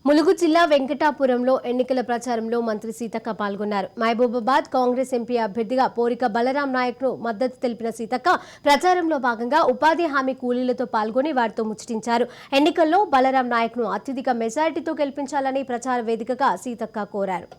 ములుగు జిల్లా వెంకటాపురంలో ఎన్నికల ప్రచారంలో మంత్రి సీతక్క పాల్గొన్నారు. మహబూబాబాద్ కాంగ్రెస్ ఎంపీ అభ్యర్థిగా పోరిక బలరాం నాయక్ ను మద్దతు తెలిపిన సీతక్క ప్రచారంలో భాగంగా ఉపాధి హామీ కూలీలతో పాల్గొని వారితో ముచ్చటించారు. ఎన్నికల్లో బలరాం నాయక్ ను అత్యధిక మెజారిటీతో గెలిపించాలని ప్రచార వేదికగా సీతక్క కోరారు.